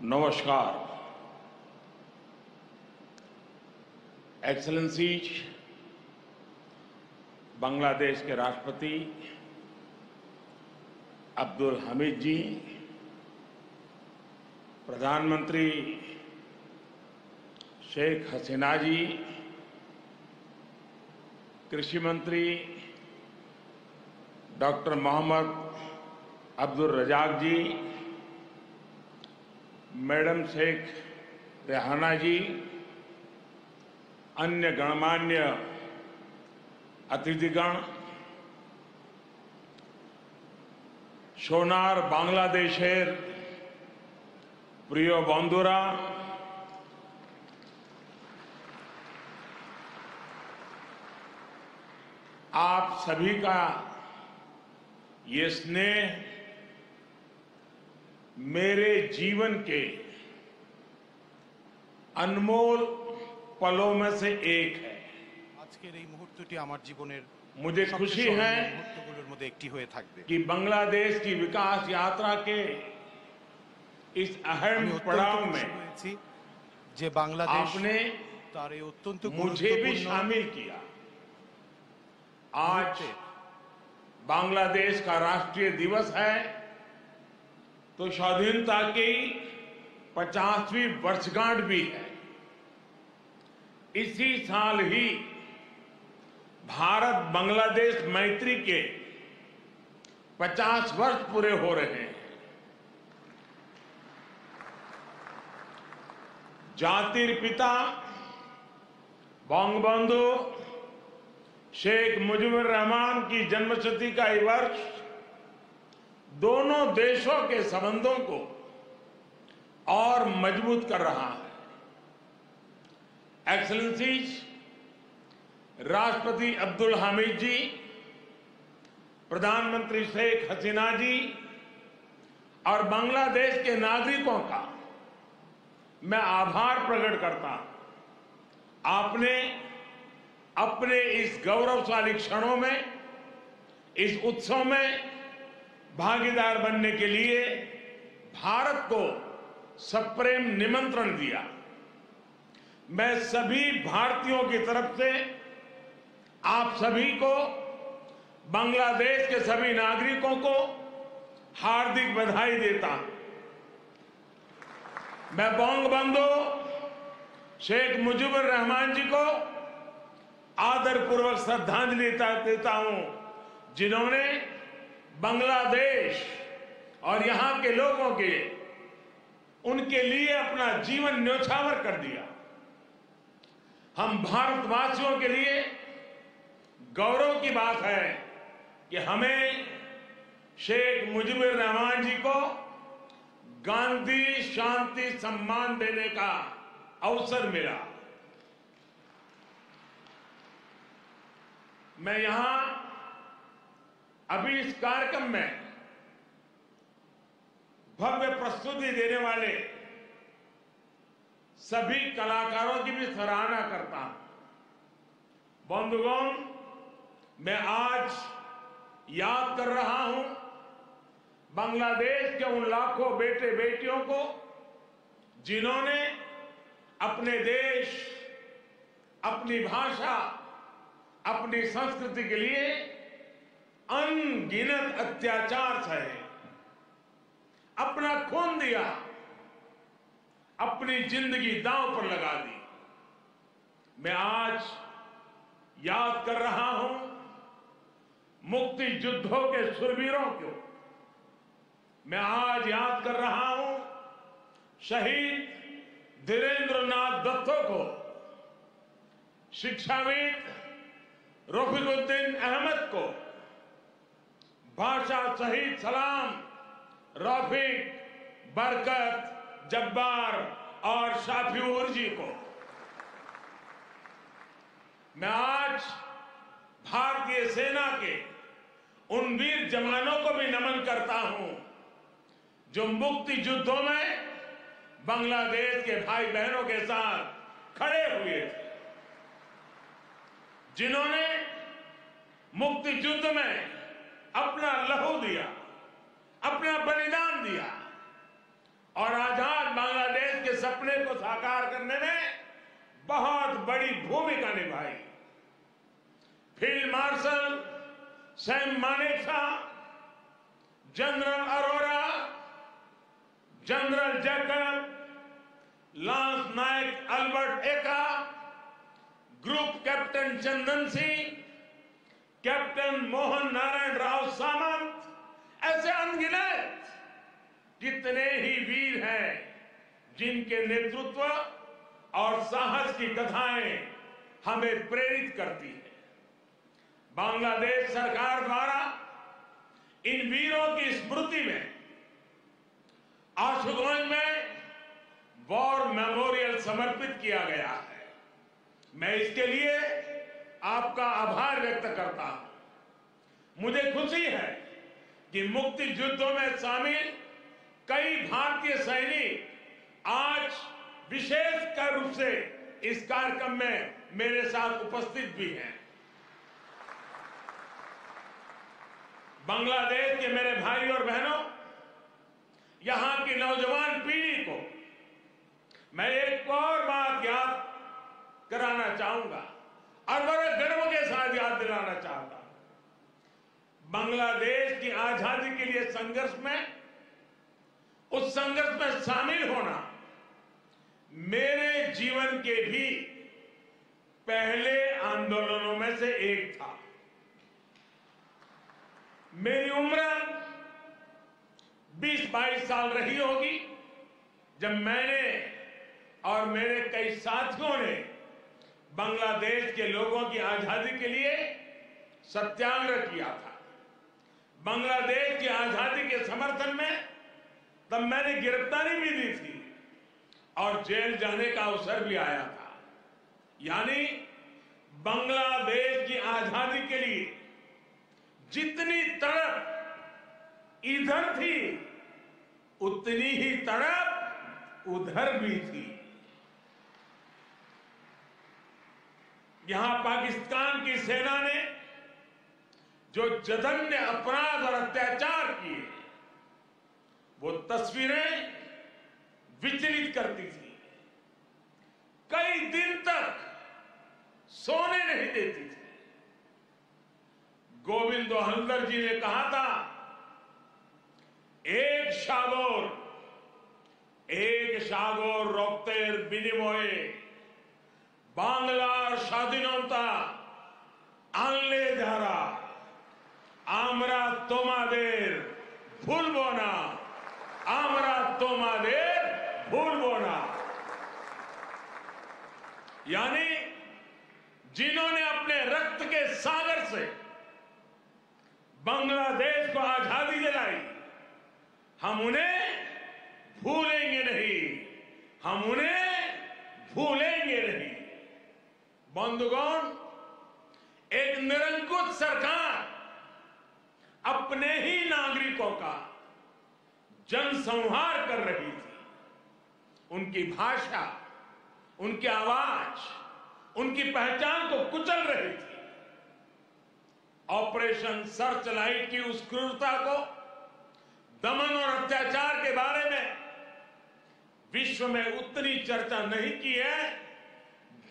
नमस्कार। एक्सेलेंसीज, बांग्लादेश के राष्ट्रपति अब्दुल हमीद जी, प्रधानमंत्री शेख हसीना जी, कृषि मंत्री डॉक्टर मोहम्मद अब्दुल रजाक जी, मैडम शेख रेहाना जी, अन्य गणमान्य अतिथिगण, सोनार बांग्लादेशेर प्रिय बंधुरा, आप सभी का ये स्नेह मेरे जीवन के अनमोल पलों में से एक है। আজকের এই মুহূর্তটি আমার জীবনের मुझे खुशी है মুহূর্তগুলোর মধ্যে একটি হয়ে থাকবে। कि बांग्लादेश की विकास यात्रा के इस अहम আমি पड़ाव অত্যন্ত में খুশি হয়েছি যে বাংলাদেশ आपने তার এই অত্যন্ত मुझे भी গুরুত্বপূর্ণ शामिल किया। आज बांग्लादेश का राष्ट्रीय दिवस है, तो स्वाधीनता की 50वीं वर्षगांठ भी है। इसी साल ही भारत बांग्लादेश मैत्री के 50 वर्ष पूरे हो रहे हैं। जातिर पिता बंगबंधु शेख मुजीबुर रहमान की जन्मशती का ये वर्ष दोनों देशों के संबंधों को और मजबूत कर रहा है। एक्सेलेंसीज, राष्ट्रपति अब्दुल हमीद जी, प्रधानमंत्री शेख हसीना जी और बांग्लादेश के नागरिकों का मैं आभार प्रकट करता हूं। आपने अपने इस गौरवशाली क्षणों में, इस उत्सव में भागीदार बनने के लिए भारत को सप्रेम निमंत्रण दिया। मैं सभी भारतीयों की तरफ से आप सभी को, बांग्लादेश के सभी नागरिकों को हार्दिक बधाई देता हूं। मैं बंगबंधु शेख मुजीबुर रहमान जी को आदरपूर्वक श्रद्धांजलि देता हूं, जिन्होंने बांग्लादेश और यहां के लोगों के उनके लिए अपना जीवन न्यौछावर कर दिया। हम भारतवासियों के लिए गौरव की बात है कि हमें शेख मुजीबुर रहमान जी को गांधी शांति सम्मान देने का अवसर मिला। मैं यहां अभी इस कार्यक्रम में भव्य प्रस्तुति देने वाले सभी कलाकारों की भी सराहना करता हूं। बंधुगण, मैं आज याद कर रहा हूं बांग्लादेश के उन लाखों बेटे बेटियों को जिन्होंने अपने देश, अपनी भाषा, अपनी संस्कृति के लिए अनगिनत अत्याचार सहे, अपना खून दिया, अपनी जिंदगी दांव पर लगा दी। मैं आज याद कर रहा हूं मुक्ति युद्धों के शूरवीरों को। मैं आज याद कर रहा हूं शहीद धीरेंद्रनाथ दत्तो को, शिक्षाविद रफीकुद्दीन अहमद को, भाषा शहीद सलाम, रफीक, बरकत, जब्बार और शाफिऊर जी को। मैं आज भारतीय सेना के उन वीर जवानों को भी नमन करता हूं जो मुक्ति युद्धों में बांग्लादेश के भाई बहनों के साथ खड़े हुए थे, जिन्होंने मुक्ति युद्ध में अपना लहू दिया, अपना बलिदान दिया। और आजाद बांग्लादेश के सपने को साकार करने में बहुत बड़ी भूमिका निभाई। Field marshal Sam Manekshaw, general Arora, general Jacob, lance naik Albert Ekka, group captain Chandan Singh, captain Mohan Narayan Rao Samant, ऐसे अनगिनत कितने ही वीर हैं जिनके नेतृत्व और साहस की कथाएं हमें प्रेरित करती है। बांग्लादेश सरकार द्वारा इन वीरों की स्मृति में आशुगंज में वॉर मेमोरियल समर्पित किया गया है। मैं इसके लिए आपका आभार व्यक्त करता हूं। मुझे खुशी है कि मुक्ति युद्धों में शामिल कई भारतीय सैनिक आज विशेष रूप से इस कार्यक्रम में मेरे साथ उपस्थित भी हैं। बांग्लादेश के मेरे भाई और बहनों, यहां की नौजवान पीढ़ी को मैं एक और बात याद कराना चाहूंगा और बड़े गर्व के साथ याद दिलाना चाहता हूं। बांग्लादेश की आजादी के लिए संघर्ष में, उस संघर्ष में शामिल होना मेरे जीवन के भी पहले आंदोलनों में से एक था। मेरी उम्र 20-22 साल रही होगी जब मैंने और मेरे कई साथियों ने बांग्लादेश के लोगों की आजादी के लिए सत्याग्रह किया था। बांग्लादेश की आजादी के समर्थन में तब मैंने गिरफ्तारी भी दी थी और जेल जाने का अवसर भी आया था। यानी बांग्लादेश की आजादी के लिए जितनी तड़प इधर थी उतनी ही तड़प उधर भी थी। यहां पाकिस्तान की सेना ने जो जघन्य अपराध और अत्याचार किए, वो तस्वीरें विचलित करती थी। कई दिन तक सोने नहीं देती थी। गोविंदो हल्दर जी ने कहा था, एक সাগর রক্তের বিনিময়ে বাংলার স্বাধীনতা আনলে যারা, আমরা তোমাদের ভুলবো না, আমরা তোমাদের ভুলবো না। यानी जिन्होंने अपने रक्त के सागर से बांग्लादेश को आजादी दिलाई, हम उन्हें भूलेंगे नहीं, हम उन्हें भूलेंगे नहीं। बंधुगण, एक निरंकुश सरकार अपने ही नागरिकों का जनसंहार कर रही थी। उनकी भाषा, उनकी आवाज, उनकी पहचान को कुचल रही थी। ऑपरेशन सर्चलाइट की उस क्रूरता को, दमन और अत्याचार के बारे में विश्व में उतनी चर्चा नहीं की है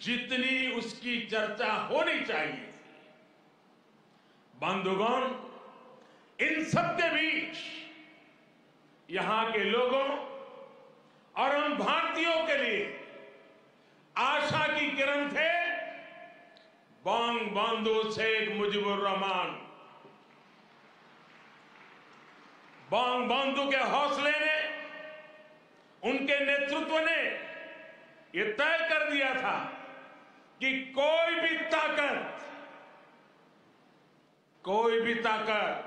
जितनी उसकी चर्चा होनी चाहिए थी। बंधुगण, इन सबके बीच यहां के लोगों और हम भारतीयों के लिए आशा की किरण थे बंगबंधु शेख मुजीबुर रहमान। बंगबंधु के हौसले ने, उनके नेतृत्व ने यह तय कर दिया था कि कोई भी ताकत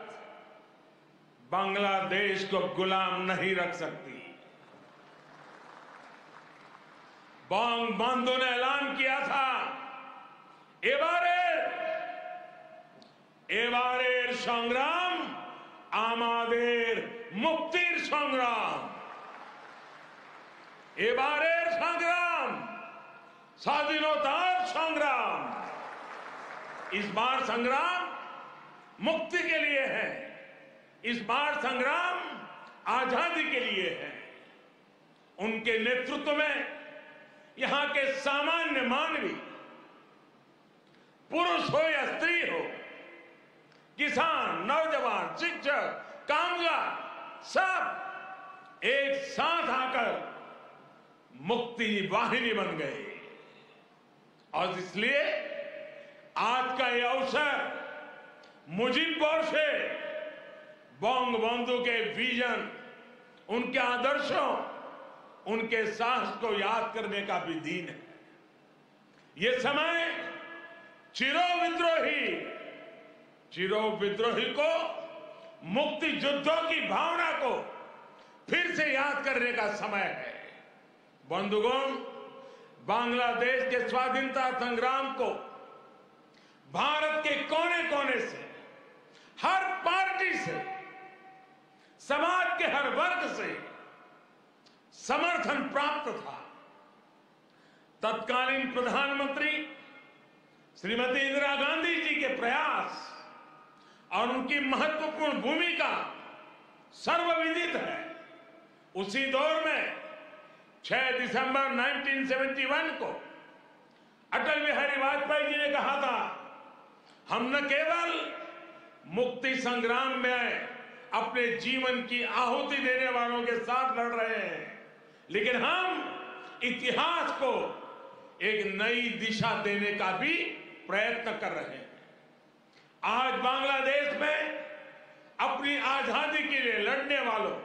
बांग्लादेश को गुलाम नहीं रख सकती। बंगबंधु ने ऐलान किया था, এবারের সংগ্রাম আমাদের মুক্তির সংগ্রাম। এবারের সংগ্রাম স্বাধীনতার সংग्राम। इस बार संग्राम मुक्ति के लिए है, इस बार संग्राम आजादी के लिए है। उनके नेतृत्व में यहां के सामान्य मानवी, पुरुष हो या स्त्री हो, किसान, नौजवान, शिक्षक, कामगार, सब एक साथ आकर मुक्ति वाहिनी बन गए। और इसलिए आज का यह अवसर मुजीब बोरसे बंगबंधु के विजन, उनके आदर्शों, उनके साहस को याद करने का भी दिन है। ये समय चिरो विद्रोही को, मुक्ति युद्धों की भावना को फिर से याद करने का समय है। बंधुगण, बांग्लादेश के स्वाधीनता संग्राम को भारत के कोने कोने से, हर पार्टी से, समाज के हर वर्ग से समर्थन प्राप्त था। तत्कालीन प्रधानमंत्री श्रीमती इंदिरा गांधी जी के प्रयास और उनकी महत्वपूर्ण भूमिका सर्वविदित है। उसी दौर में 6 दिसंबर 1971 को अटल बिहारी वाजपेयी जी ने कहा था, हम न केवल मुक्ति संग्राम में अपने जीवन की आहुति देने वालों के साथ लड़ रहे हैं, लेकिन हम इतिहास को एक नई दिशा देने का भी प्रयत्न कर रहे हैं। आज बांग्लादेश में अपनी आजादी के लिए लड़ने वालों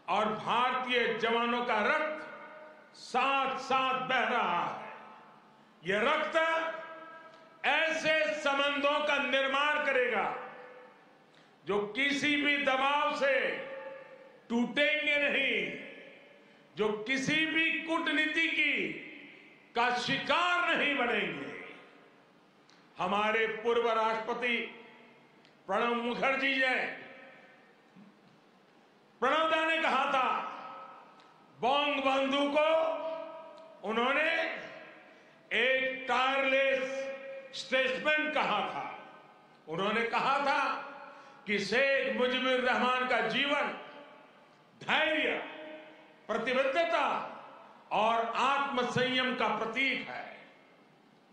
और भारतीय जवानों का रक्त साथ साथ बह रहा है। यह रक्त ऐसे संबंधों का निर्माण करेगा जो किसी भी दबाव से टूटेंगे नहीं, जो किसी भी कूटनीति का शिकार नहीं बनेंगे। हमारे पूर्व राष्ट्रपति प्रणब मुखर्जी जी, प्रणबदा ने कहा था, बंगबंधु को उन्होंने एक टायरलेस स्टेट्समैन कहा था। उन्होंने कहा था कि शेख मुजीबुर रहमान का जीवन धैर्य, प्रतिबद्धता और आत्मसंयम का प्रतीक है।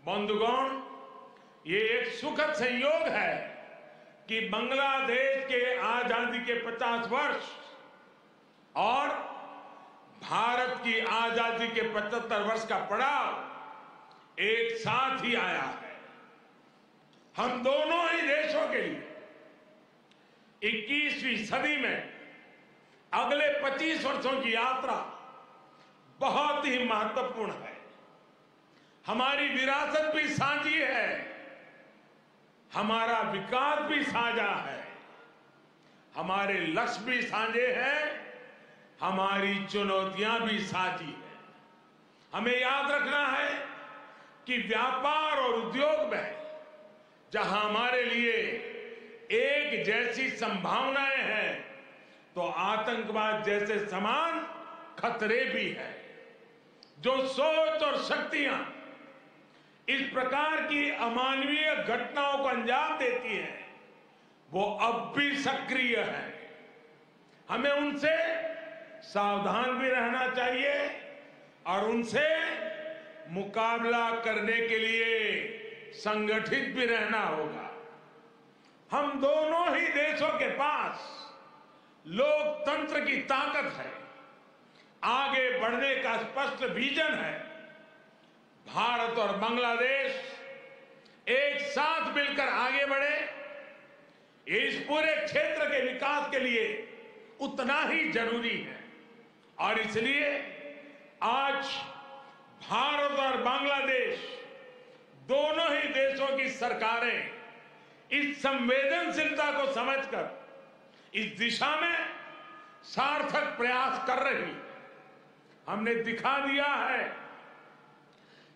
बंधुगण, ये एक सुखद संयोग है कि बांग्लादेश के आजादी के 50 वर्ष और भारत की आजादी के 75 वर्ष का पड़ाव एक साथ ही आया है। हम दोनों ही देशों के लिए 21वीं सदी में अगले 25 वर्षों की यात्रा बहुत ही महत्वपूर्ण है। हमारी विरासत भी साझी है, हमारा विकास भी साझा है, हमारे लक्ष्य भी साझे हैं, हमारी चुनौतियां भी साझी हैं। हमें याद रखना है कि व्यापार और उद्योग में जहां हमारे लिए एक जैसी संभावनाएं हैं, तो आतंकवाद जैसे समान खतरे भी हैं। जो सोच और शक्तियां इस प्रकार की अमानवीय घटनाओं को अंजाम देती हैं, वो अब भी सक्रिय हैं। हमें उनसे सावधान भी रहना चाहिए और उनसे मुकाबला करने के लिए संगठित भी रहना होगा। हम दोनों ही देशों के पास लोकतंत्र की ताकत है, आगे बढ़ने का स्पष्ट विजन है। भारत और बांग्लादेश एक साथ मिलकर आगे बढ़े, इस पूरे क्षेत्र के विकास के लिए उतना ही जरूरी है। और इसलिए आज भारत और बांग्लादेश दोनों ही देशों की सरकारें इस संवेदनशीलता को समझकर इस दिशा में सार्थक प्रयास कर रही है। हमने दिखा दिया है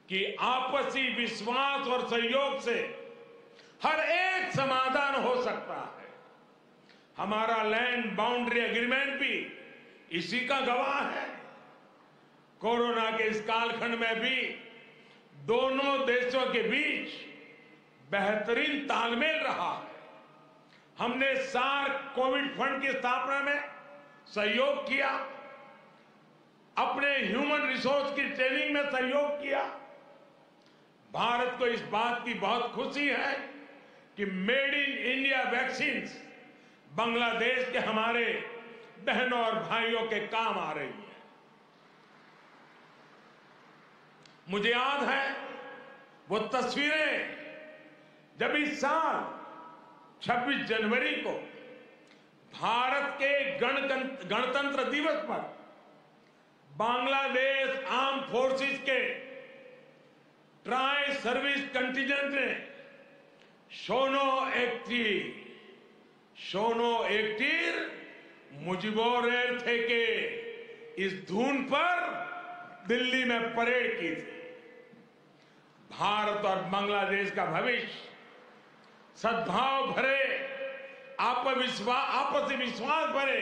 कि आपसी विश्वास और सहयोग से हर एक समाधान हो सकता है। हमारा लैंड बाउंड्री एग्रीमेंट भी इसी का गवाह है। कोरोना के इस कालखंड में भी दोनों देशों के बीच बेहतरीन तालमेल रहा है। हमने सार्क कोविड फंड की स्थापना में सहयोग किया। अपने ह्यूमन रिसोर्स की ट्रेनिंग में सहयोग किया। भारत को इस बात की बहुत खुशी है कि made in India vaccine Bangladesh के हमारे बहनों और भाइयों के काम आ रही है। मुझे याद है वो तस्वीरें जब इस साल 26 जनवरी को भारत के गणतंत्र दिवस पर बांग्लादेश आर्म फोर्सेस के ट्राई सर्विस कंटिजेंट ने शोनो एक्टिर मुजिबोर थे के इस धुन पर दिल्ली में परेड की थी। भारत और बांग्लादेश का भविष्य सद्भाव भरे, आपसी विश्वास भरे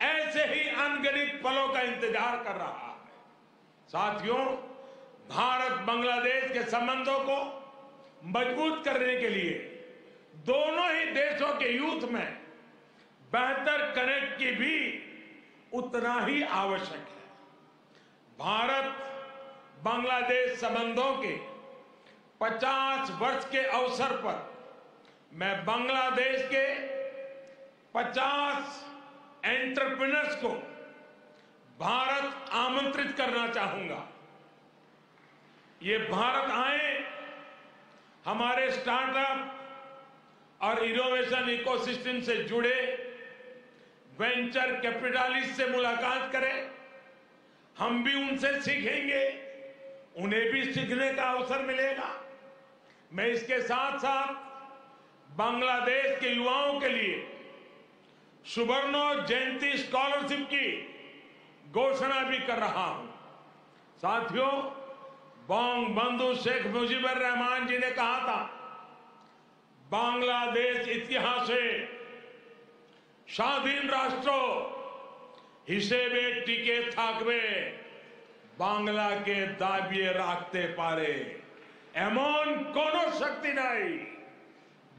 ऐसे ही अनगिनत पलों का इंतजार कर रहा है। साथियों, भारत बांग्लादेश के संबंधों को मजबूत करने के लिए दोनों ही देशों के यूथ में बेहतर कनेक्ट की भी उतना ही आवश्यक है। भारत बांग्लादेश संबंधों के 50 वर्ष के अवसर पर मैं बांग्लादेश के 50 एंटरप्रेन्योर्स को भारत आमंत्रित करना चाहूंगा। ये भारत आए, हमारे स्टार्टअप और इनोवेशन इकोसिस्टम से जुड़े वेंचर कैपिटलिस्ट से मुलाकात करें। हम भी उनसे सीखेंगे, उन्हें भी सीखने का अवसर मिलेगा। मैं इसके साथ साथ बांग्लादेश के युवाओं के लिए सुवर्णो जयंती स्कॉलरशिप की घोषणा भी कर रहा हूं। साथियों, बंधु शेख मुजीबुर रहमान जी ने कहा था, बांग्लादेश इतिहासे स्वाधीन राष्ट्र हिसेबे टिके थाकबे, बांग्ला के दाबिए राखते पारे एमन कोनो शक्ति नहीं।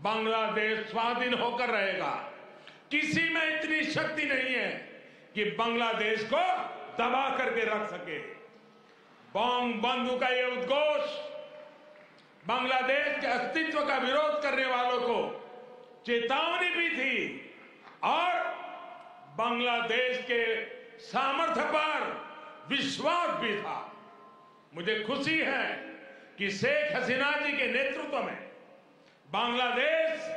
बांग्लादेश स्वाधीन होकर रहेगा। किसी में इतनी शक्ति नहीं है कि बांग्लादेश को दबा करके रख सके। बंधु का यह उद्घोष बांग्लादेश के अस्तित्व का विरोध करने वालों को चेतावनी भी थी और बांग्लादेश के सामर्थ्य पर विश्वास भी था। मुझे खुशी है कि शेख हसीना जी के नेतृत्व में बांग्लादेश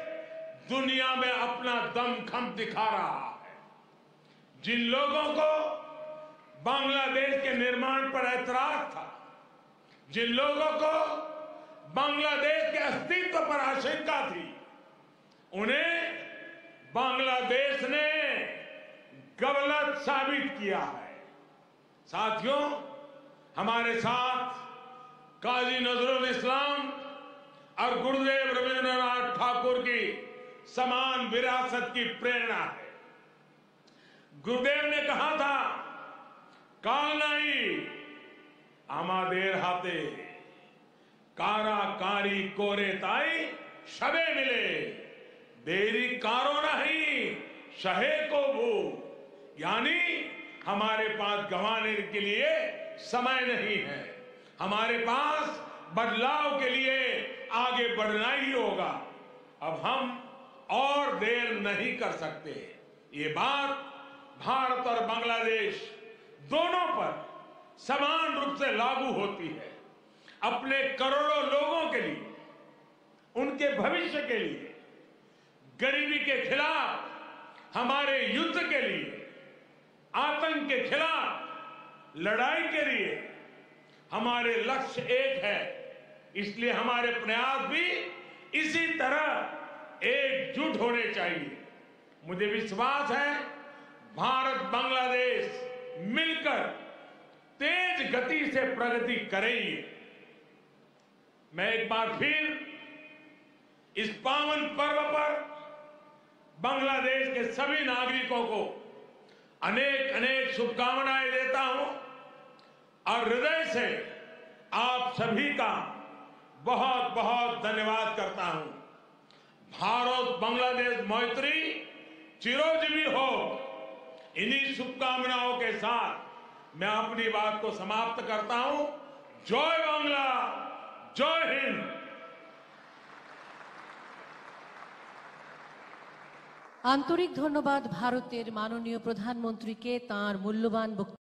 दुनिया में अपना दमखम दिखा रहा है। जिन लोगों को बांग्लादेश के निर्माण पर ऐतराज था, जिन लोगों को बांग्लादेश के अस्तित्व पर आशंका थी, उन्हें बांग्लादेश ने गलत साबित किया है। साथियों, हमारे साथ काजी नजरुल इस्लाम और गुरुदेव रविंद्रनाथ ठाकुर की समान विरासत की प्रेरणा है। गुरुदेव ने कहा था, काल नहीं आमादेर हाथे काराकारी कोरे ताई शबे मिले, देरी कारो नहीं शहे को भू। यानी हमारे पास गंवाने के लिए समय नहीं है, हमारे पास बदलाव के लिए आगे बढ़ना ही होगा। अब हम और देर नहीं कर सकते। ये बात भारत और बांग्लादेश दोनों पर समान रूप से लागू होती है। अपने करोड़ों लोगों के लिए, उनके भविष्य के लिए, गरीबी के खिलाफ हमारे युद्ध के लिए, आतंक के खिलाफ लड़ाई के लिए हमारे लक्ष्य एक है। इसलिए हमारे प्रयास भी इसी तरह एकजुट होने चाहिए। मुझे विश्वास है भारत बांग्लादेश मिलकर तेज गति से प्रगति करेंगे। मैं एक बार फिर इस पावन पर्व पर बांग्लादेश के सभी नागरिकों को अनेक अनेक शुभकामनाएं देता हूं और हृदय से आप सभी का बहुत बहुत धन्यवाद करता हूं। भारत बांग्लादेश मैत्री चिरोजीवी हो। इन्हीं शुभकामनाओं के साथ मैं अपनी बात को समाप्त करता हूं। जय बांग्ला, जय हिंद। আন্তরিক ধন্যবাদ ভারতের মাননীয় প্রধানমন্ত্রীকে তাঁর মূল্যবান বক্তব্য